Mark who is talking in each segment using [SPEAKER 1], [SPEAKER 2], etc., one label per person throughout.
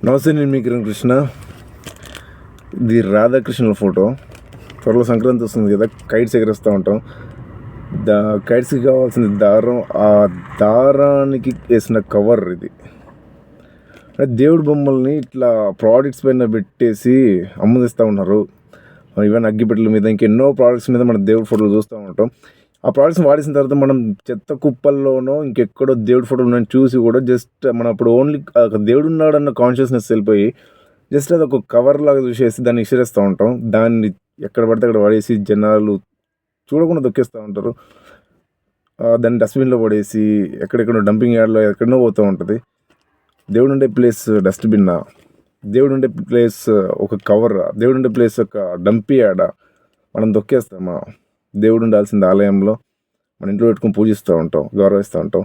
[SPEAKER 1] నమస్తే, నేను మీ కిరణ్ కృష్ణ. ఇది రాధాకృష్ణుల ఫోటో. త్వరలో సంక్రాంతి వస్తుంది కదా, కైట్స్ ఎగరేస్తూ ఉంటాం. కైట్స్కి కావాల్సిన దారం, ఆ దారానికి వేసిన కవర్ ఇది. దేవుడి బొమ్మల్ని ఇట్లా ప్రోడక్ట్స్ పైన పెట్టేసి అమ్ముదిస్తూ ఉన్నారు. ఈవెన్ అగ్గిపెట్టెల మీద ఇంకెన్నో ప్రోడక్ట్స్ మీద మన దేవుడి ఫోటోలు చూస్తూ ఉంటాం. ఆ ప్రోడక్ట్స్ని వాడేసిన తర్వాత మనం చెత్త కుప్పల్లోనో ఇంకెక్కడో దేవుడి ఫోటోలు ఉన్నాయని చూసి కూడా జస్ట్ మనం అప్పుడు ఓన్లీ దేవుడు ఉన్నాడన్న కాన్షియస్నెస్ వెళ్ళిపోయి జస్ట్ అది ఒక కవర్ లాగా చూసేసి దాన్ని ఇసిరేస్తూ ఉంటాం. దాన్ని ఎక్కడ పడితే అక్కడ పడేసి జనాలు చూడకుండా దొక్కేస్తూ ఉంటారు. దాన్ని డస్ట్బిన్లో పడేసి ఎక్కడెక్కడో డంపింగ్ యార్డ్లో ఎక్కడనో పోతూ ఉంటుంది. దేవుడు ఉండే ప్లేస్ డస్ట్బిన్నా? దేవుడు ఉండే ప్లేస్ ఒక కవర్? దేవుడు ఉండే ప్లేస్ ఒక డంపి యార్డా? మనం దొక్కేస్తామా? దేవుడు ఉండాల్సింది ఆలయంలో మన ఇంట్లో పెట్టుకుని పూజిస్తూ ఉంటాం, గౌరవిస్తూ ఉంటాం.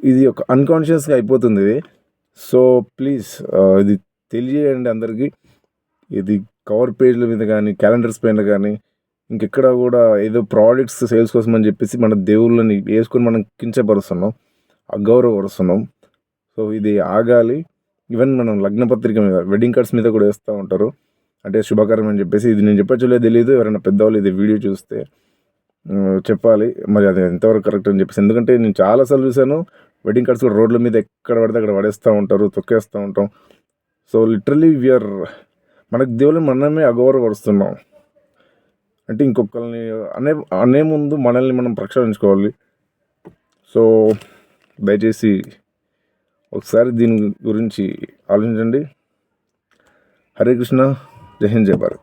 [SPEAKER 1] ఇది ఒక అన్కాన్షియస్గా అయిపోతుంది ఇది. సో ప్లీజ్ ఇది తెలియజేయండి అందరికీ. ఇది కవర్ పేజ్ల మీద కానీ, క్యాలెండర్స్ పైన కానీ, ఇంకెక్కడ కూడా ఏదో ప్రోడక్ట్స్ సేల్స్ కోసం అని చెప్పేసి మన దేవుళ్ళని వేసుకొని మనం కించపరుస్తున్నాం, అగౌరవపరుస్తున్నాం. సో ఇది ఆగాలి. ఈవెన్ మనం లగ్నపత్రిక మీద, వెడ్డింగ్ కార్డ్స్ మీద కూడా వేస్తూ ఉంటారు, అంటే శుభకరం అని చెప్పేసి. ఇది నేను చెప్పచ్చో తెలియదు, ఎవరైనా పెద్దవాళ్ళు ఇది వీడియో చూస్తే చెప్పాలి మరి అది ఎంతవరకు కరెక్ట్ అని చెప్పేసి. ఎందుకంటే నేను చాలాసార్లు చూశాను, వెడ్డింగ్ కార్డ్స్ కూడా రోడ్ల మీద ఎక్కడ పడితే అక్కడ పడేస్తూ ఉంటారు, తొక్కేస్తూ ఉంటాం. సో లిటరలీ వీఆర్ మనకు దేవుళ్ళని మనమే అగౌరవపరుస్తున్నాం. అంటే ఇంకొకరిని అనే ముందు మనల్ని మనం ప్రక్షాళించుకోవాలి. సో దయచేసి ఒకసారి దీని గురించి ఆలోచించండి. హరే కృష్ణ, జై హింద్, జై భారత్.